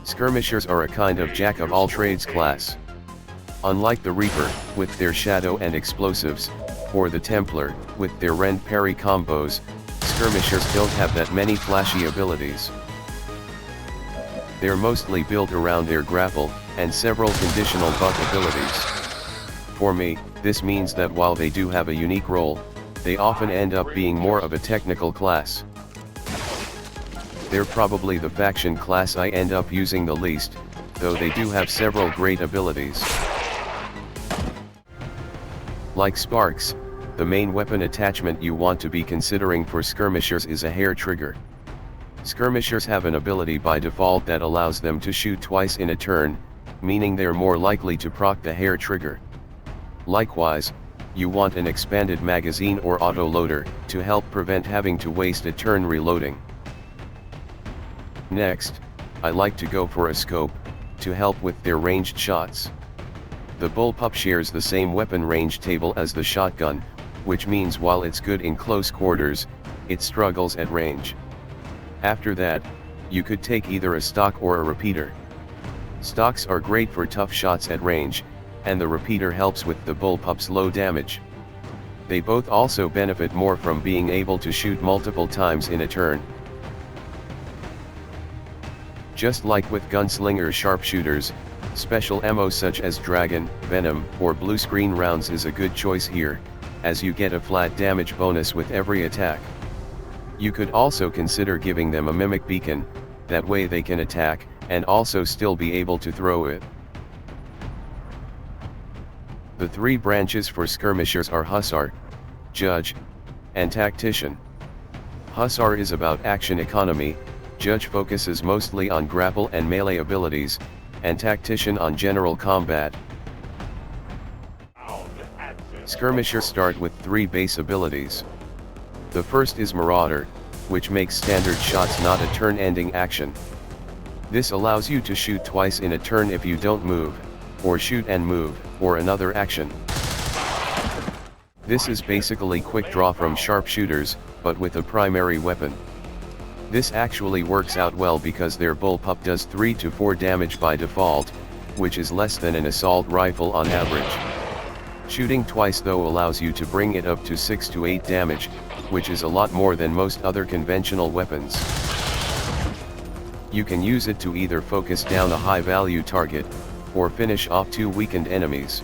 Skirmishers are a kind of jack-of-all-trades class. Unlike the Reaper, with their shadow and explosives, or the Templar, with their rend parry combos, skirmishers don't have that many flashy abilities. They're mostly built around their grapple, and several conditional buff abilities. For me, this means that while they do have a unique role, they often end up being more of a technical class. They're probably the faction class I end up using the least, though they do have several great abilities. Like Sparks, the main weapon attachment you want to be considering for skirmishers is a hair trigger. Skirmishers have an ability by default that allows them to shoot twice in a turn, meaning they're more likely to proc the hair trigger. Likewise, you want an expanded magazine or auto-loader to help prevent having to waste a turn reloading. Next, I like to go for a scope, to help with their ranged shots. The bullpup shares the same weapon range table as the shotgun, which means while it's good in close quarters, it struggles at range. After that, you could take either a stock or a repeater. Stocks are great for tough shots at range, and the repeater helps with the bullpup's low damage. They both also benefit more from being able to shoot multiple times in a turn. Just like with gunslinger sharpshooters, special ammo such as Dragon, Venom, or Blue Screen rounds is a good choice here, as you get a flat damage bonus with every attack. You could also consider giving them a mimic beacon, that way they can attack, and also still be able to throw it. The three branches for skirmishers are Hussar, Judge, and Tactician. Hussar is about action economy, Judge focuses mostly on grapple and melee abilities, and Tactician on general combat. Skirmishers start with three base abilities. The first is Marauder, which makes standard shots not a turn-ending action. This allows you to shoot twice in a turn if you don't move, or shoot and move, or another action. This is basically quick draw from sharpshooters, but with a primary weapon. This actually works out well because their bullpup does 3 to 4 damage by default, which is less than an assault rifle on average. Shooting twice though allows you to bring it up to 6 to 8 damage, which is a lot more than most other conventional weapons. You can use it to either focus down a high-value target, or finish off 2 weakened enemies.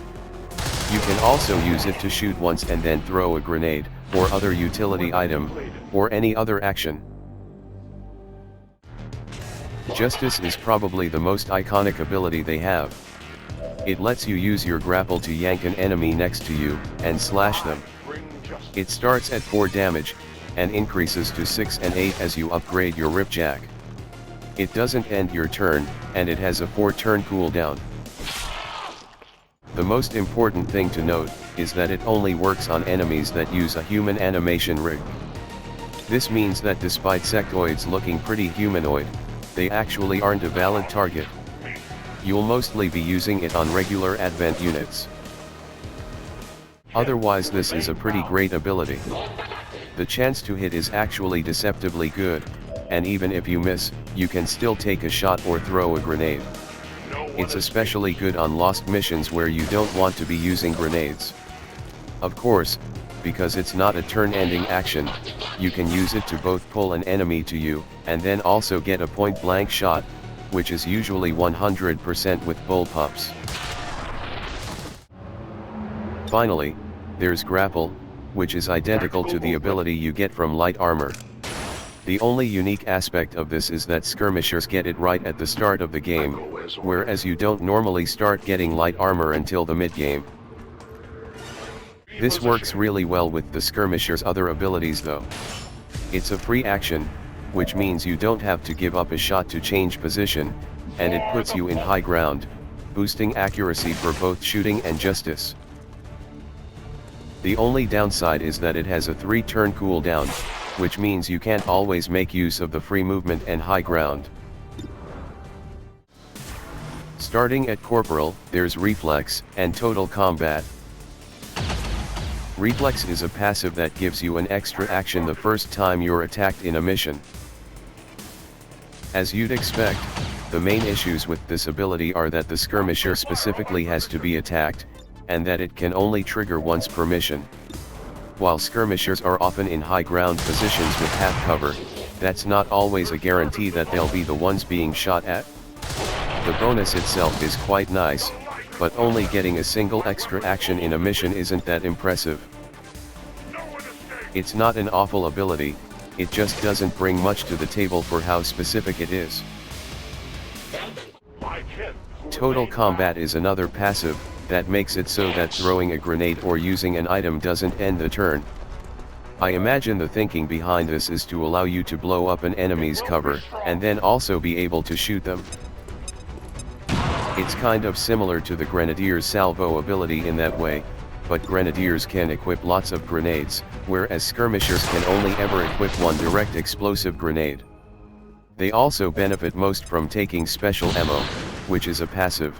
You can also use it to shoot once and then throw a grenade, or other utility item, or any other action. Justice is probably the most iconic ability they have. It lets you use your grapple to yank an enemy next to you, and slash them. It starts at 4 damage, and increases to 6 and 8 as you upgrade your Ripjack. It doesn't end your turn, and it has a 4-turn cooldown. The most important thing to note, is that it only works on enemies that use a human animation rig. This means that despite sectoids looking pretty humanoid, they actually aren't a valid target. You'll mostly be using it on regular advent units. Otherwise this is a pretty great ability. The chance to hit is actually deceptively good, and even if you miss, you can still take a shot or throw a grenade. It's especially good on lost missions where you don't want to be using grenades. Of course, because it's not a turn-ending action, you can use it to both pull an enemy to you, and then also get a point-blank shot, which is usually 100% with bullpups. Finally, there's Grapple, which is identical to the ability you get from light armor. The only unique aspect of this is that skirmishers get it right at the start of the game, whereas you don't normally start getting light armor until the mid-game. This works really well with the skirmisher's other abilities though. It's a free action, which means you don't have to give up a shot to change position, and it puts you in high ground, boosting accuracy for both shooting and justice. The only downside is that it has a 3-turn cooldown, which means you can't always make use of the free movement and high ground. Starting at Corporal, there's Reflex, and Total Combat. Reflex is a passive that gives you an extra action the first time you're attacked in a mission. As you'd expect, The main issues with this ability are that the Skirmisher specifically has to be attacked, and that it can only trigger once per mission. While Skirmishers are often in high ground positions with half cover, that's not always a guarantee that they'll be the ones being shot at. The bonus itself is quite nice, but only getting a single extra action in a mission isn't that impressive. It's not an awful ability, it just doesn't bring much to the table for how specific it is. Total Combat is another passive, that makes it so that throwing a grenade or using an item doesn't end the turn. I imagine the thinking behind this is to allow you to blow up an enemy's cover, and then also be able to shoot them. It's kind of similar to the Grenadier's salvo ability in that way, but Grenadiers can equip lots of grenades, whereas Skirmishers can only ever equip one direct explosive grenade. They also benefit most from taking special ammo, which is a passive.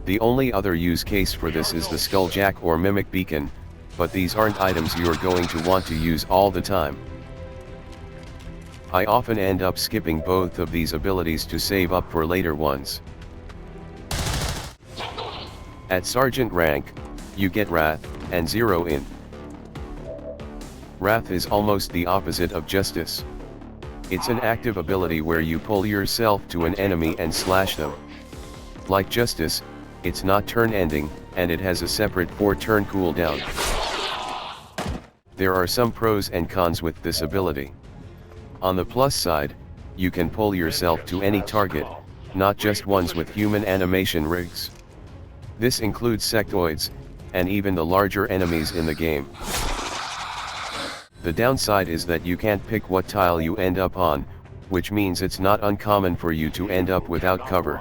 The only other use case for this is the Skulljack or Mimic Beacon, but these aren't items you're going to want to use all the time. I often end up skipping both of these abilities to save up for later ones. At Sergeant rank, you get Wrath, and 0 in. Wrath is almost the opposite of Justice. It's an active ability where you pull yourself to an enemy and slash them. Like Justice, it's not turn-ending, and it has a separate 4-turn cooldown. There are some pros and cons with this ability. On the plus side, you can pull yourself to any target, not just ones with human animation rigs. This includes sectoids, and even the larger enemies in the game. The downside is that you can't pick what tile you end up on, which means it's not uncommon for you to end up without cover.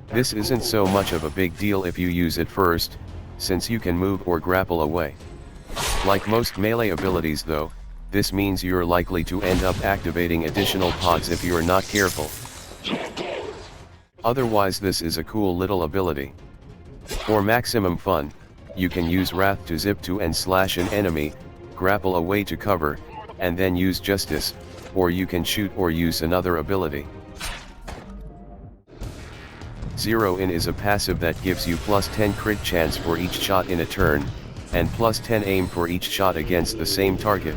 This isn't so much of a big deal if you use it first, since you can move or grapple away. Like most melee abilities though, this means you're likely to end up activating additional pods if you're not careful. Otherwise this is a cool little ability. For maximum fun, you can use Wrath to zip to and slash an enemy, grapple away to cover, and then use Justice, or you can shoot or use another ability. 0 in is a passive that gives you plus 10 crit chance for each shot in a turn, and plus 10 aim for each shot against the same target.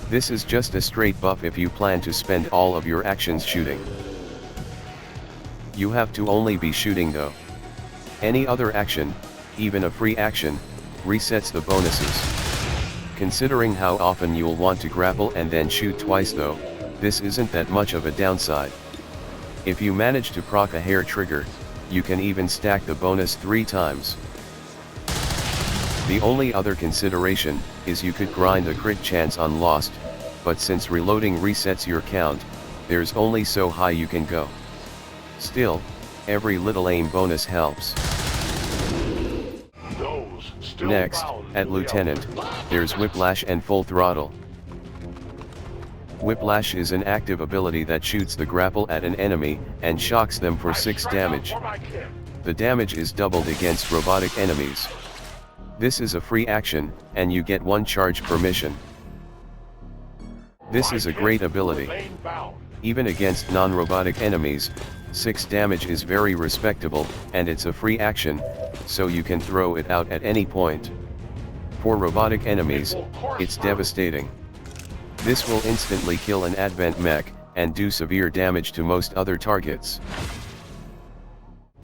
This is just a straight buff if you plan to spend all of your actions shooting. You have to only be shooting though. Any other action, even a free action, resets the bonuses. Considering how often you'll want to grapple and then shoot twice though, this isn't that much of a downside. If you manage to proc a hair trigger, you can even stack the bonus 3 times. The only other consideration is you could grind a crit chance on Lost, but since reloading resets your count, there's only so high you can go. Still, every little aim bonus helps. Next, at Lieutenant, there's Whiplash and Full Throttle. Whiplash is an active ability that shoots the grapple at an enemy, and shocks them for 6 damage. The damage is doubled against robotic enemies. This is a free action, and you get 1 charge per mission. This is a great ability. Even against non-robotic enemies, 6 damage is very respectable, and it's a free action, so you can throw it out at any point. For robotic enemies, it's devastating. This will instantly kill an advent mech, and do severe damage to most other targets.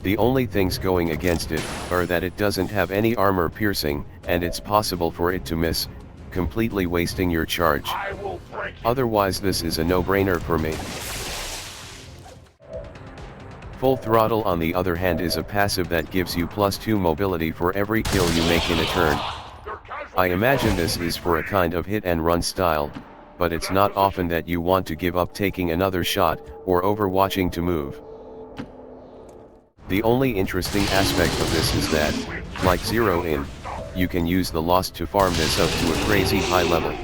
The only things going against it are that it doesn't have any armor piercing, and it's possible for it to miss, completely wasting your charge. Otherwise this is a no-brainer for me. Full Throttle on the other hand is a passive that gives you plus 2 mobility for every kill you make in a turn. I imagine this is for a kind of hit and run style, but it's not often that you want to give up taking another shot, or overwatching to move. The only interesting aspect of this is that, like 0 in, you can use the Lost to farm this up to a crazy high level.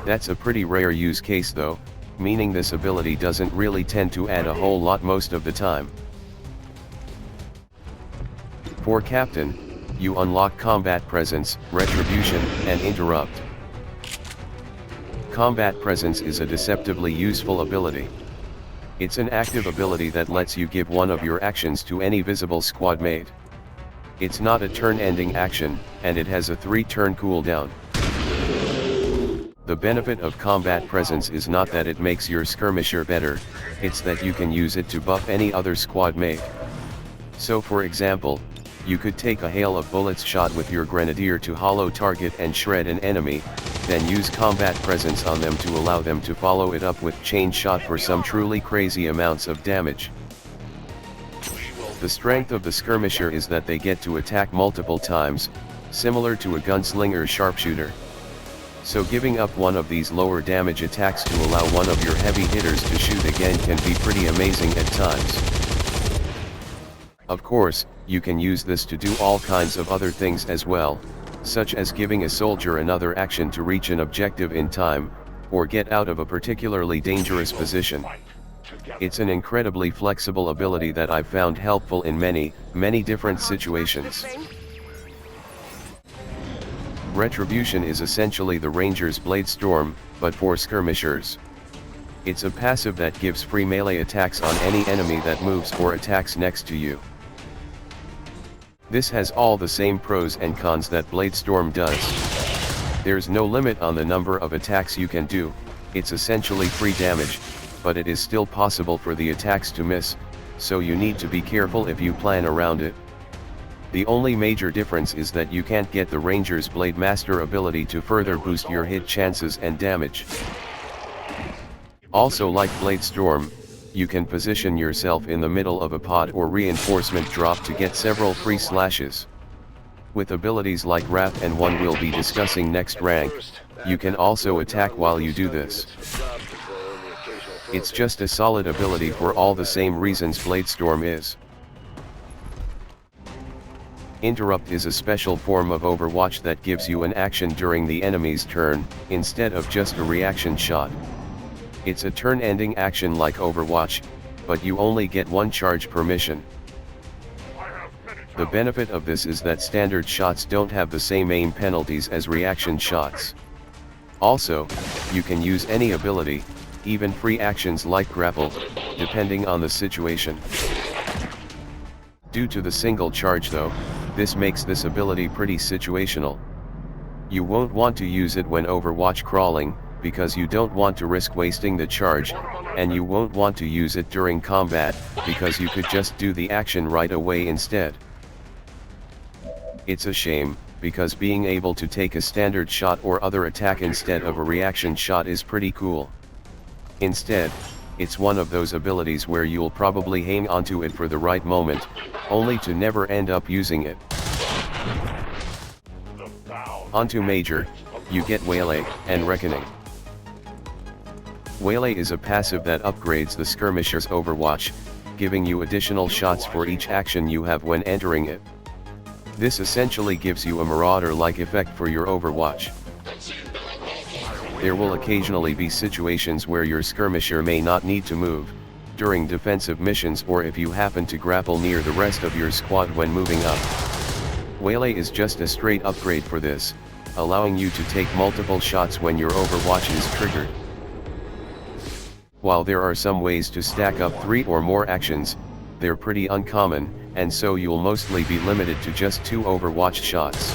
That's a pretty rare use case though, meaning this ability doesn't really tend to add a whole lot most of the time. For Captain, you unlock Combat Presence, Retribution, and Interrupt. Combat Presence is a deceptively useful ability. It's an active ability that lets you give one of your actions to any visible squad mate. It's not a turn-ending action, and it has a 3-turn cooldown. The benefit of combat presence is not that it makes your skirmisher better, it's that you can use it to buff any other squad mate. So for example, you could take a hail of bullets shot with your grenadier to hollow target and shred an enemy, then use combat presence on them to allow them to follow it up with chain shot for some truly crazy amounts of damage. The strength of the skirmisher is that they get to attack multiple times, similar to a gunslinger sharpshooter. So giving up one of these lower damage attacks to allow one of your heavy hitters to shoot again can be pretty amazing at times. Of course, you can use this to do all kinds of other things as well, such as giving a soldier another action to reach an objective in time, or get out of a particularly dangerous position. It's an incredibly flexible ability that I've found helpful in many different situations. Retribution is essentially the Ranger's Blade Storm, but for skirmishers. It's a passive that gives free melee attacks on any enemy that moves or attacks next to you. This has all the same pros and cons that Blade Storm does. There's no limit on the number of attacks you can do, it's essentially free damage, but it is still possible for the attacks to miss, so you need to be careful if you plan around it. The only major difference is that you can't get the Ranger's Blade Master ability to further boost your hit chances and damage. Also, like Blade Storm, you can position yourself in the middle of a pod or reinforcement drop to get several free slashes. With abilities like Wrath and one we'll be discussing next rank, you can also attack while you do this. It's just a solid ability for all the same reasons Blade Storm is. Interrupt is a special form of Overwatch that gives you an action during the enemy's turn, instead of just a reaction shot. It's a turn-ending action like Overwatch, but you only get one charge per mission. The benefit of this is that standard shots don't have the same aim penalties as reaction shots. Also, you can use any ability, even free actions like Grapple, depending on the situation. Due to the single charge though, this makes this ability pretty situational. You won't want to use it when Overwatch crawling, because you don't want to risk wasting the charge, and you won't want to use it during combat, because you could just do the action right away instead. It's a shame, because being able to take a standard shot or other attack instead of a reaction shot is pretty cool. Instead, it's one of those abilities where you'll probably hang onto it for the right moment, only to never end up using it. Onto Major, you get Waylay and Reckoning. Waylay is a passive that upgrades the skirmisher's Overwatch, giving you additional shots for each action you have when entering it. This essentially gives you a Marauder-like effect for your Overwatch. There will occasionally be situations where your skirmisher may not need to move, during defensive missions or if you happen to grapple near the rest of your squad when moving up. Waylay is just a straight upgrade for this, allowing you to take multiple shots when your Overwatch is triggered. While there are some ways to stack up 3 or more actions, they're pretty uncommon, and so you'll mostly be limited to just 2 Overwatch shots.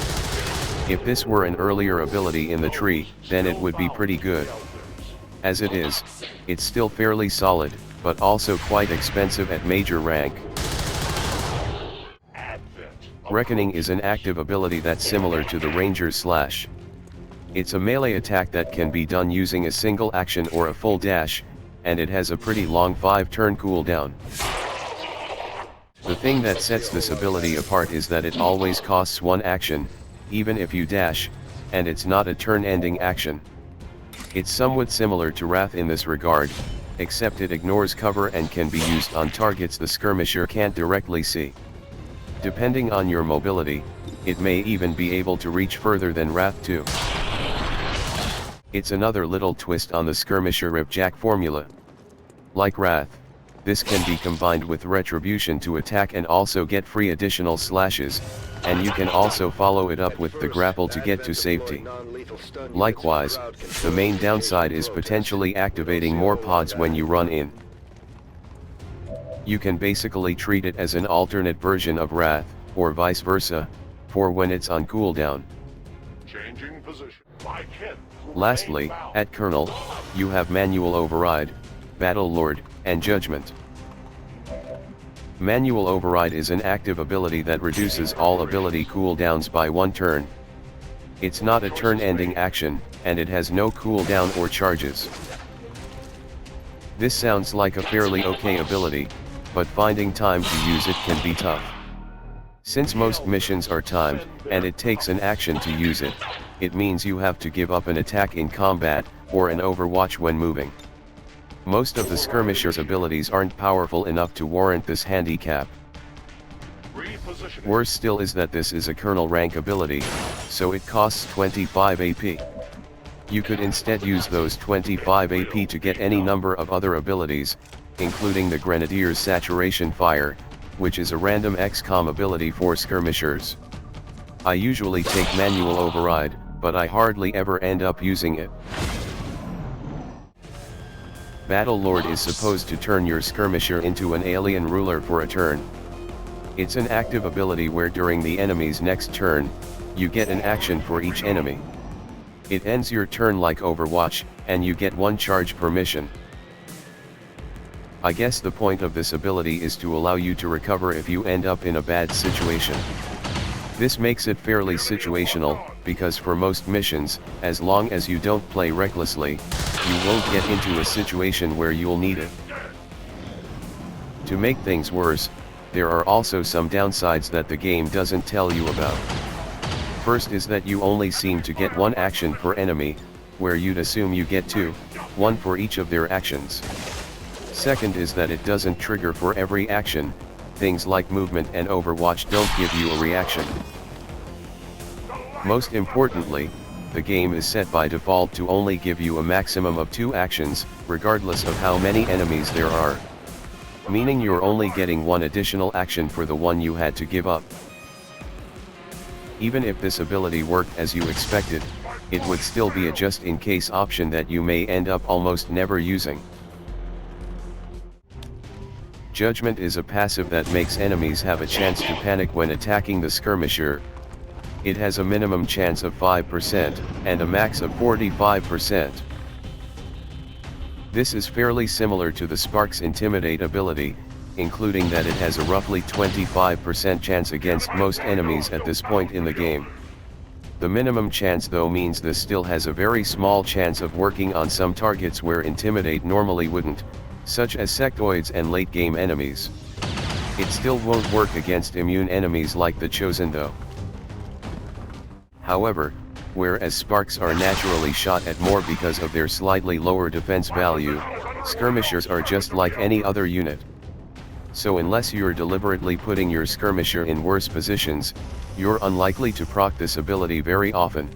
If this were an earlier ability in the tree, then it would be pretty good. As it is, it's still fairly solid, but also quite expensive at major rank. Reckoning is an active ability that's similar to the Ranger's Slash. It's a melee attack that can be done using a single action or a full dash, and it has a pretty long 5-turn cooldown. The thing that sets this ability apart is that it always costs 1 action, even if you dash, and it's not a turn-ending action. It's somewhat similar to Wrath in this regard, except it ignores cover and can be used on targets the skirmisher can't directly see. Depending on your mobility, it may even be able to reach further than Wrath too. It's another little twist on the skirmisher ripjack formula. Like Wrath, this can be combined with Retribution to attack and also get free additional slashes, and you can also follow it up with the Grapple to get to safety. Likewise, the main downside is potentially activating more pods when you run in. You can basically treat it as an alternate version of Wrath, or vice versa, for when it's on cooldown. Changing position. Lastly, at Colonel, you have Manual Override, Battlelord, and Judgment. Manual Override is an active ability that reduces all ability cooldowns by 1 turn. It's not a turn-ending action, and it has no cooldown or charges. This sounds like a fairly okay ability, but finding time to use it can be tough. Since most missions are timed, and it takes an action to use it, it means you have to give up an attack in combat, or an overwatch when moving. Most of the Skirmisher's abilities aren't powerful enough to warrant this handicap. Worse still is that this is a Colonel rank ability, so it costs 25 AP. You could instead use those 25 AP to get any number of other abilities, including the Grenadier's Saturation Fire, which is a random XCOM ability for Skirmishers. I usually take Manual Override, but I hardly ever end up using it. Battlelord is supposed to turn your Skirmisher into an alien ruler for a turn. It's an active ability where during the enemy's next turn, you get an action for each enemy. It ends your turn like Overwatch, and you get 1 charge per mission. I guess the point of this ability is to allow you to recover if you end up in a bad situation. This makes it fairly situational, because for most missions, as long as you don't play recklessly, you won't get into a situation where you'll need it. To make things worse, there are also some downsides that the game doesn't tell you about. First is that you only seem to get 1 action per enemy, where you'd assume you get 2, 1 for each of their actions. Second is that it doesn't trigger for every action. Things like movement and Overwatch don't give you a reaction. Most importantly, the game is set by default to only give you a maximum of 2 actions, regardless of how many enemies there are. Meaning you're only getting 1 additional action for the one you had to give up. Even if this ability worked as you expected, it would still be a just-in-case option that you may end up almost never using. Judgment is a passive that makes enemies have a chance to panic when attacking the Skirmisher. It has a minimum chance of 5%, and a max of 45%. This is fairly similar to the Spark's Intimidate ability, including that it has a roughly 25% chance against most enemies at this point in the game. The minimum chance though means this still has a very small chance of working on some targets where Intimidate normally wouldn't, such as sectoids and late-game enemies. It still won't work against immune enemies like the Chosen though. However, whereas Sparks are naturally shot at more because of their slightly lower defense value, Skirmishers are just like any other unit. So unless you're deliberately putting your Skirmisher in worse positions, you're unlikely to proc this ability very often.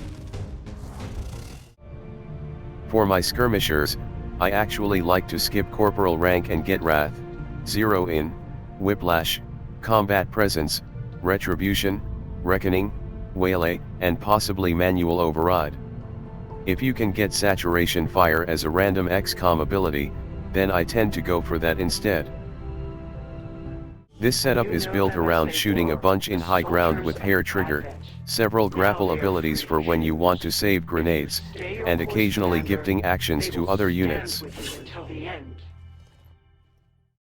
For my Skirmishers, I actually like to skip Corporal rank and get Wrath, Zero In, Whiplash, Combat Presence, Retribution, Reckoning, Waylay, and possibly Manual Override. If you can get Saturation Fire as a random XCOM ability, then I tend to go for that instead. This setup is built around shooting a bunch in high ground with hair trigger, several grapple abilities for when you want to save grenades, and occasionally gifting actions to other units.